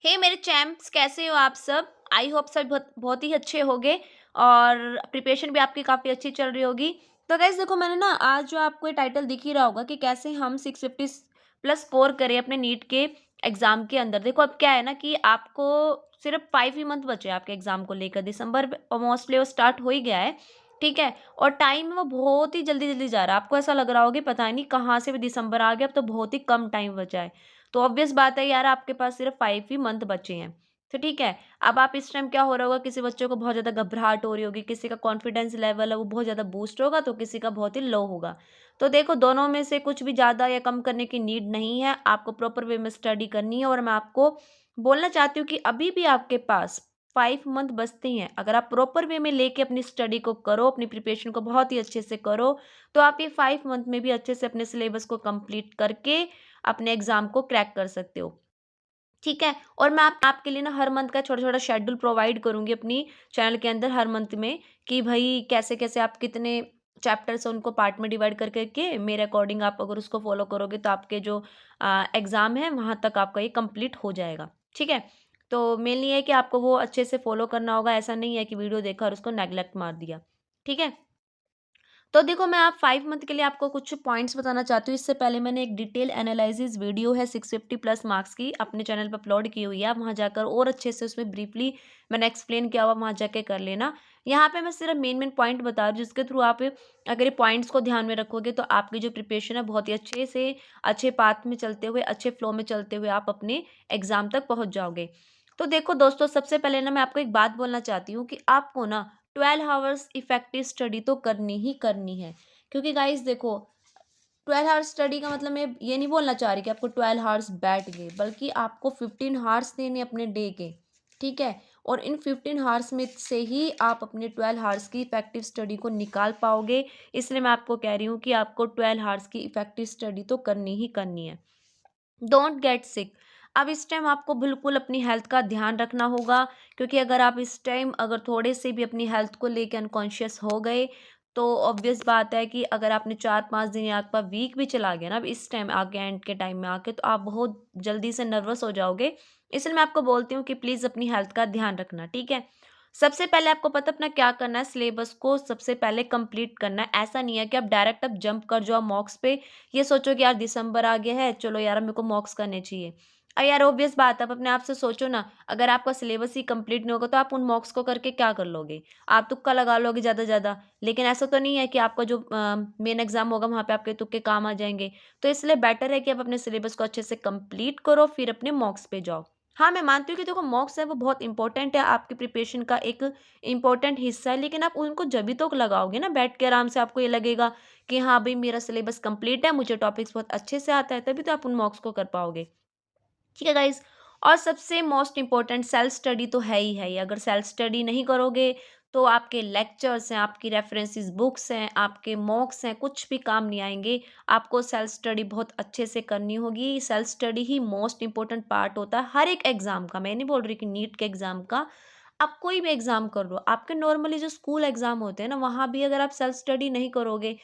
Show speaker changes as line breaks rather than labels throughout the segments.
हे मेरे चैम्प्स, कैसे हो आप सब? आई होप सब बहुत बहुत ही अच्छे होंगे और प्रिपरेशन भी आपकी काफ़ी अच्छी चल रही होगी। तो गाइस देखो, मैंने ना आज जो आपको ये टाइटल दिख ही रहा होगा कि कैसे हम 650 प्लस स्कोर करें अपने नीट के एग्ज़ाम के अंदर। देखो अब क्या है ना कि आपको सिर्फ 5 ही मंथ बचे हैं आपके एग्ज़ाम को लेकर। दिसंबर मोस्टली वो स्टार्ट हो ही गया है, ठीक है? और टाइम वो बहुत ही जल्दी-जल्दी जा रहा है। आपको ऐसा लग रहा होगा कि पता नहीं कहाँ से भी दिसंबर आ गया, अब तो बहुत ही कम टाइम बचा है। तो ऑब्वियस बात है यार, आपके पास सिर्फ 5 ही मंथ बचे हैं। तो ठीक है, अब आप इस टाइम क्या हो रहा होगा, किसी बच्चे को बहुत ज़्यादा घबराहट हो रही होगी, किसी का कॉन्फिडेंस लेवल है वो बहुत ज़्यादा बूस्ट होगा, तो किसी का बहुत ही लो होगा। तो देखो, दोनों में से कुछ भी ज़्यादा या कम करने की नीड नहीं है, आपको प्रॉपर वे में स्टडी करनी है। और मैं आपको बोलना चाहती हूँ कि अभी भी आपके पास 5 मंथ बचते हैं। अगर आप प्रॉपर वे में लेके अपनी स्टडी को करो, अपनी प्रिपरेशन को बहुत ही अच्छे से करो, तो आप ये 5 मंथ में भी अच्छे से अपने सिलेबस को कंप्लीट करके अपने एग्ज़ाम को क्रैक कर सकते हो, ठीक है? और मैं आपके लिए ना हर मंथ का छोटा-छोटा शेड्यूल प्रोवाइड करूँगी अपनी चैनल के अंदर हर मंथ में, कि भई कैसे-कैसे आप कितने चैप्टर्स हैं उनको पार्ट में डिवाइड कर के मेरे अकॉर्डिंग आप अगर उसको फ़ॉलो करोगे तो आपके जो एग्ज़ाम है वहाँ तक आपका ये कंप्लीट हो जाएगा, ठीक है? तो मेनली ये है कि आपको वो अच्छे से फ़ॉलो करना होगा, ऐसा नहीं है कि वीडियो देखा और उसको नेगलेक्ट मार दिया, ठीक है? तो देखो, मैं आप 5 मंथ के लिए आपको कुछ पॉइंट्स बताना चाहती हूँ। इससे पहले मैंने एक डिटेल एनालिसिस वीडियो है 650 प्लस मार्क्स की अपने चैनल पे अपलोड की हुई है। आप वहाँ जाकर और अच्छे से उसमें ब्रीफली मैंने एक्सप्लेन किया हुआ, वहाँ जाके कर लेना। यहाँ पे मैं सिर्फ मेन पॉइंट बता रही हूँ, जिसके थ्रू आप अगर ये पॉइंट्स को ध्यान में रखोगे तो आपकी जो प्रिपरेशन है बहुत ही अच्छे से अच्छे पाथ में चलते हुए, अच्छे फ्लो में चलते हुए आप अपने एग्ज़ाम तक पहुँच जाओगे। तो देखो दोस्तों, सबसे पहले ना मैं आपको एक बात बोलना चाहती हूँ कि आपको ना 12 आवर्स इफेक्टिव स्टडी तो करनी ही करनी है। क्योंकि गाइस देखो, 12 आवर्स स्टडी का मतलब मैं ये नहीं बोलना चाह रही कि आपको 12 आवर्स बैठ गए, बल्कि आपको 15 आवर्स देने अपने डे के, ठीक है? और इन 15 आवर्स में से ही आप अपने 12 आवर्स की इफेक्टिव स्टडी को निकाल पाओगे। इसलिए मैं आपको कह रही हूँ कि आपको 12 आवर्स की इफेक्टिव स्टडी तो करनी ही करनी है। Don't get sick. अब इस टाइम आपको बिल्कुल अपनी हेल्थ का ध्यान रखना होगा, क्योंकि अगर आप इस टाइम अगर थोड़े से भी अपनी हेल्थ को लेकर अनकॉन्शियस हो गए, तो ऑब्वियस बात है कि अगर आपने 4-5 दिन या आपका वीक भी चला गया ना अब इस टाइम आके, एंड के टाइम में आके, तो आप बहुत जल्दी से नर्वस हो जाओगे। इसलिए मैं आपको बोलती हूँ कि प्लीज़ अपनी हेल्थ का ध्यान रखना, ठीक है? सबसे पहले आपको पता अपना क्या करना है, सिलेबस को सबसे पहले कंप्लीट करना है। ऐसा नहीं है कि आप डायरेक्ट अब जंप कर जाओ मॉक्स पे, ये सोचो कि यार दिसंबर आ गया है, चलो यार अब मेरे को मॉक्स करने चाहिए। यार ऑब्वियस बात है, आप अपने आप से सोचो ना, अगर आपका सिलेबस ही कंप्लीट नहीं होगा तो आप उन मॉक्स को करके क्या कर लोगे? आप तुक्का लगा लोगे ज़्यादा से ज़्यादा। लेकिन ऐसा तो नहीं है कि आपका जो मेन एग्ज़ाम होगा वहाँ पे आपके तुक्के काम आ जाएँगे। तो इसलिए बेटर है कि आप अपने सिलेबस को अच्छे से कंप्लीट करो, फिर अपने मॉक्स पे जाओ। हाँ, मैं मानती हूँ कि देखो, मॉक्स है वो बहुत इंपॉर्टेंट है, आपकी प्रिपरेशन का एक इम्पोर्टेंट हिस्सा है, लेकिन आप उनको जभी तो लगाओगे ना बैठ के आराम से, आपको ये लगेगा कि हाँ भाई, मेरा सिलेबस कंप्लीट है, मुझे टॉपिक्स बहुत अच्छे से आता है, तभी तो आप उन मॉक्स को कर पाओगे। ठीक है गाइस। और सबसे मोस्ट इम्पोर्टेंट, सेल्फ स्टडी तो है ही है ही। अगर सेल्फ स्टडी नहीं करोगे तो आपके लेक्चर्स हैं, आपकी रेफरेंसेस बुक्स हैं, आपके मॉक्स हैं, कुछ भी काम नहीं आएंगे। आपको सेल्फ स्टडी बहुत अच्छे से करनी होगी। सेल्फ स्टडी ही मोस्ट इम्पोर्टेंट पार्ट होता है हर एक एग्जाम का। मैं नहीं बोल रही कि नीट के एग्जाम का, आप कोई भी एग्जाम कर लो। आपके नॉर्मली जो स्कूल एग्जाम होते हैं ना, वहाँ भी अगर आप सेल्फ स्टडी नहीं करोगे,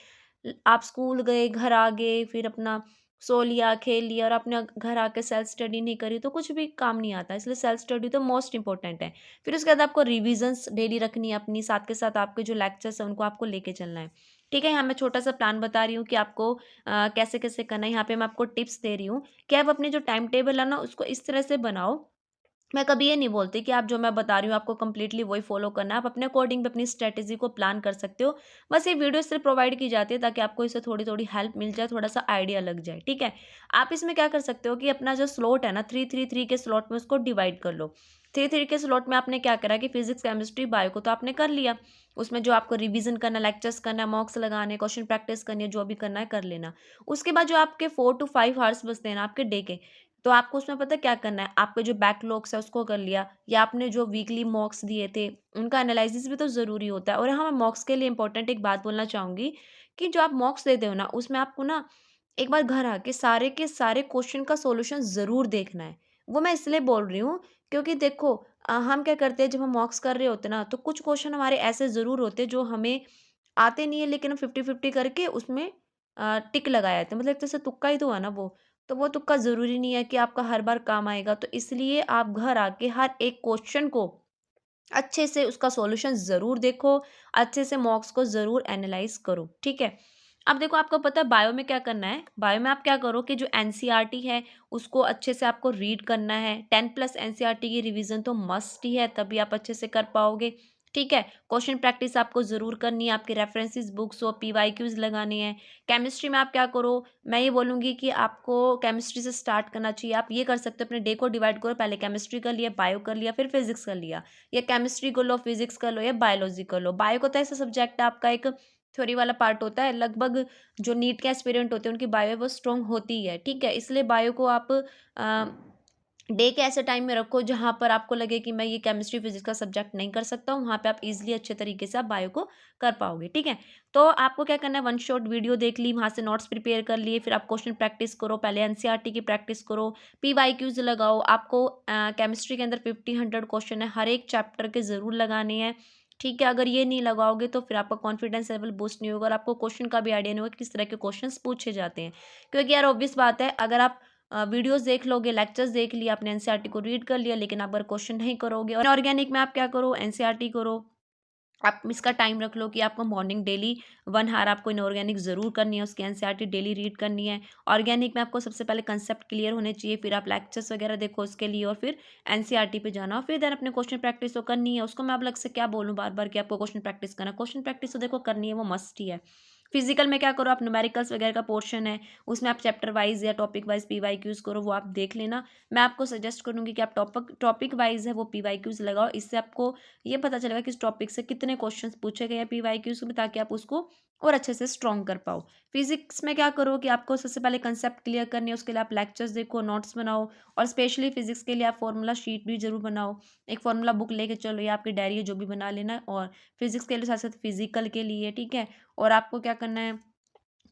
आप स्कूल गए, घर आ गए, फिर अपना सो लिया, खेल लिया और आपने घर आके सेल्फ स्टडी नहीं करी, तो कुछ भी काम नहीं आता। इसलिए सेल्फ स्टडी तो मोस्ट इंपॉर्टेंट है। फिर उसके बाद आपको रिविजन्स डेली रखनी है अपनी, साथ के साथ आपके जो लेक्चर्स हैं उनको आपको लेके चलना है। ठीक है, यहाँ मैं छोटा सा प्लान बता रही हूँ कि आपको कैसे कैसे करना है। यहाँ पे मैं आपको टिप्स दे रही हूँ कि आप अपनी जो टाइम टेबल है ना उसको इस तरह से बनाओ। मैं कभी ये नहीं बोलती कि आप जो मैं बता रही हूँ आपको कंप्लीटली वही फॉलो करना है। आप अपने अकॉर्डिंग भी अपनी स्ट्रेटेजी को प्लान कर सकते हो। बस ये वीडियो सिर्फ प्रोवाइड की जाती है ताकि आपको इससे थोड़ी थोड़ी हेल्प मिल जाए, थोड़ा सा आइडिया लग जाए, ठीक है? आप इसमें क्या कर सकते हो कि अपना जो स्लॉट है ना, 3-3-3 के स्लॉट में उसको डिवाइड कर लो। 3-3 के स्लॉट में आपने क्या करा कि फिजिक्स, केमिस्ट्री, बायो को तो आपने कर लिया। उसमें जो आपको रिविजन करना, लेक्चर्स करना, मॉक्स लगाने, क्वेश्चन प्रैक्टिस करनी है, जो भी करना है कर लेना। उसके बाद जो आपके 4 to 5 आवर्स बचते हैं ना आपके डे के, तो आपको उसमें पता है क्या करना है, आपके जो बैकलॉग्स है उसको कर लिया, या आपने जो वीकली मॉक्स दिए थे उनका एनालिसिस भी तो ज़रूरी होता है। और हाँ, मैं मॉक्स के लिए इंपॉर्टेंट एक बात बोलना चाहूँगी कि जो आप मॉक्स देते हो ना, उसमें आपको ना एक बार घर आके सारे के सारे क्वेश्चन का सॉल्यूशन ज़रूर देखना है। वो मैं इसलिए बोल रही हूँ क्योंकि देखो, हम क्या करते हैं जब हम मॉक्स कर रहे होते हैं ना, तो कुछ क्वेश्चन हमारे ऐसे ज़रूर होते हैं जो हमें आते नहीं है, लेकिन हम 50-50 करके उसमें टिक लगाए जाते हैं। मतलब एक तरह से तुक्का ही तो हुआ ना वो। तो वो तुक्का ज़रूरी नहीं है कि आपका हर बार काम आएगा। तो इसलिए आप घर आके हर एक क्वेश्चन को अच्छे से उसका सॉल्यूशन ज़रूर देखो, अच्छे से मॉक्स को ज़रूर एनालाइज़ करो, ठीक है? अब देखो आपको पता है बायो में क्या करना है, बायो में आप क्या करो कि जो एनसीईआरटी है, उसको अच्छे से आपको रीड करना है। 10 प्लस एनसीईआरटी की रिवीजन तो मस्ट ही है, तभी आप अच्छे से कर पाओगे, ठीक है? क्वेश्चन प्रैक्टिस आपको ज़रूर करनी है, आपके रेफरेंसेस बुक्स और पीवाईक्यूज़ लगाने हैं। केमिस्ट्री में आप क्या करो, मैं ये बोलूँगी कि आपको केमिस्ट्री से स्टार्ट करना चाहिए। आप ये कर सकते हो, अपने डे को डिवाइड करो, पहले केमिस्ट्री कर लिया, बायो कर लिया, फिर फिज़िक्स कर लिया। या केमिस्ट्री कर लो, फिज़िक्स कर लो या बायोलॉजी कर लो। बायो का तो ऐसा सब्जेक्ट है आपका, एक थ्योरी वाला पार्ट होता है, लगभग जो नीट के एस्पिरेंट होते हैं उनकी बायो वो स्ट्रॉन्ग होती ही है, ठीक है? इसलिए बायो को आप डे के ऐसे टाइम में रखो जहाँ पर आपको लगे कि मैं ये केमिस्ट्री फिजिक्स का सब्जेक्ट नहीं कर सकता हूँ, वहाँ पे आप इजीली अच्छे तरीके से आप बायो को कर पाओगे, ठीक है? तो आपको क्या करना है, वन शॉट वीडियो देख ली, वहाँ से नोट्स प्रिपेयर कर लिए, फिर आप क्वेश्चन प्रैक्टिस करो, पहले एनसीईआरटी की प्रैक्टिस करो, पीवाईक्यूज लगाओ। आपको केमिस्ट्री के अंदर 50-100 क्वेश्चन है, हर एक चैप्टर के ज़रूर लगाने हैं, ठीक है? अगर ये नहीं लगाओगे तो फिर आपका कॉन्फिडेंस लेवल बूस्ट नहीं होगा और आपको क्वेश्चन का भी आइडिया नहीं होगा कि किस तरह के क्वेश्चंस पूछे जाते हैं। क्योंकि यार ऑब्वियस बात है, अगर आप वीडियोज़ देख लोगे, लेक्चर्स देख लिया, आपने एनसीईआरटी को रीड कर लिया, लेकिन आप अगर क्वेश्चन नहीं करोगे और ऑर्गेनिक में आप क्या करो, एनसीईआरटी करो। आप इसका टाइम रख लो कि आपको मॉर्निंग डेली 1 हावर आपको इनऑर्गेनिक ज़रूर करनी है, उसकी एनसीईआरटी डेली रीड करनी है। ऑर्गेनिक में आपको सबसे पहले कंसेप्ट क्लियर होने चाहिए, फिर आप लेक्चर्स वगैरह देखो उसके लिए और फिर एनसीईआरटी पे जाना और फिर देन अपने क्वेश्चन प्रैक्टिस तो करनी है। उसको मैं अब अलग से क्या बोलूँ बार-बार कि आपको क्वेश्चन प्रैक्टिस करना है। क्वेश्चन प्रैक्टिस तो देखो करनी है, वो मस्ट ही है। फिजिकल में क्या करो, आप न्यूमेरिकल्स वगैरह का पोर्शन है, उसमें आप चैप्टर वाइज़ या टॉपिक वाइज़ पीवाईक्यूज़ करो, वो आप देख लेना। मैं आपको सजेस्ट करूँगी कि आप टॉपिक टॉपिक वाइज़ है वो पीवाईक्यूज़ लगाओ, इससे आपको ये पता चलेगा किस टॉपिक से कितने क्वेश्चंस पूछे गए हैं पीवाईक्यूज़ में, ताकि आप उसको और अच्छे से स्ट्रॉन्ग कर पाओ। फिजिक्स में क्या करो कि आपको सबसे पहले कंसेप्ट क्लियर करनी है, उसके लिए आप लेक्चर्स देखो, नोट्स बनाओ और स्पेशली फिजिक्स के लिए आप फॉर्मूला शीट भी जरूर बनाओ। एक फॉर्मूला बुक लेके चलो या आपकी डायरी है जो भी बना लेना, और फिजिक्स के लिए साथ साथ फिजिकल के लिए, ठीक है? और आपको क्या करना है,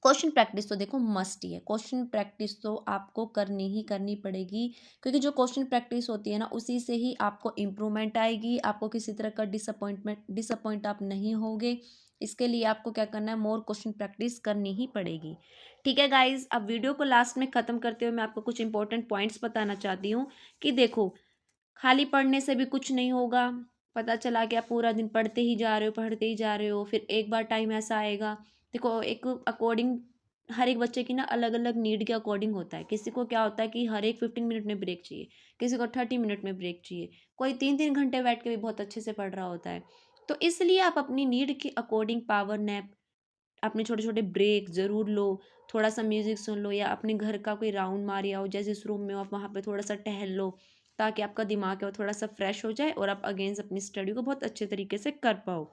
क्वेश्चन प्रैक्टिस तो देखो मस्ट ही है, क्वेश्चन प्रैक्टिस तो आपको करनी ही करनी पड़ेगी, क्योंकि जो क्वेश्चन प्रैक्टिस होती है ना उसी से ही आपको इम्प्रूवमेंट आएगी, आपको किसी तरह का डिसअपॉइंट आप नहीं होगे। इसके लिए आपको क्या करना है, मोर क्वेश्चन प्रैक्टिस करनी ही पड़ेगी, ठीक है गाइज? अब वीडियो को लास्ट में ख़त्म करते हुए मैं आपको कुछ इंपॉर्टेंट पॉइंट्स बताना चाहती हूँ कि देखो, खाली पढ़ने से भी कुछ नहीं होगा। पता चला कि आप पूरा दिन पढ़ते ही जा रहे हो, पढ़ते ही जा रहे हो, फिर एक बार टाइम ऐसा आएगा, देखो एक अकॉर्डिंग हर एक बच्चे की ना अलग-अलग नीड के अकॉर्डिंग होता है। किसी को क्या होता है कि हर एक 15 मिनट में ब्रेक चाहिए, किसी को 30 मिनट में ब्रेक चाहिए, कोई 3-3 घंटे बैठ के भी बहुत अच्छे से पढ़ रहा होता है। तो इसलिए आप अपनी नीड के अकॉर्डिंग पावर नैप, अपने छोटे-छोटे ब्रेक ज़रूर लो, थोड़ा-सा म्यूज़िक सुन लो या अपने घर का कोई राउंड मार आओ, जैसे जिस रूम में हो आप वहाँ पे थोड़ा-सा टहल लो, ताकि आपका दिमाग है वो थोड़ा-सा फ्रेश हो जाए और आप अगेन से अपनी स्टडी को बहुत अच्छे तरीके से कर पाओ।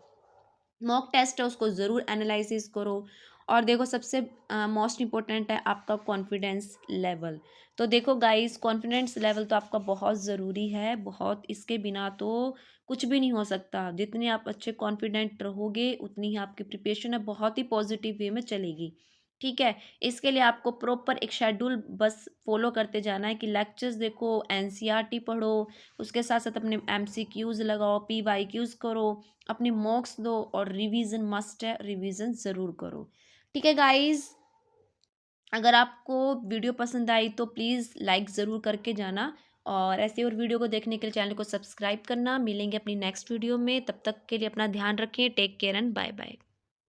मॉक टेस्ट है उसको ज़रूर एनालिसिस करो। और देखो सबसे मोस्ट इम्पोर्टेंट है आपका कॉन्फिडेंस लेवल। तो देखो गाइस, कॉन्फिडेंस लेवल तो आपका बहुत ज़रूरी है, बहुत, इसके बिना तो कुछ भी नहीं हो सकता। जितने आप अच्छे कॉन्फिडेंट रहोगे उतनी ही आपकी प्रिपरेशन है बहुत ही पॉजिटिव वे में चलेगी, ठीक है? इसके लिए आपको प्रॉपर एक शेड्यूल बस फॉलो करते जाना है कि लेक्चर्स देखो, एनसीईआरटी पढ़ो, उसके साथ साथ अपने एमसीक्यूज लगाओ, पीवाईक्यूज करो, अपनी मॉक्स दो और रिवीजन मस्ट है, रिवीजन ज़रूर करो, ठीक है गाइस? अगर आपको वीडियो पसंद आई तो प्लीज़ लाइक ज़रूर करके जाना, और ऐसे और वीडियो को देखने के लिए चैनल को सब्सक्राइब करना। मिलेंगे अपनी नेक्स्ट वीडियो में, तब तक के लिए अपना ध्यान रखें, take care and bye bye.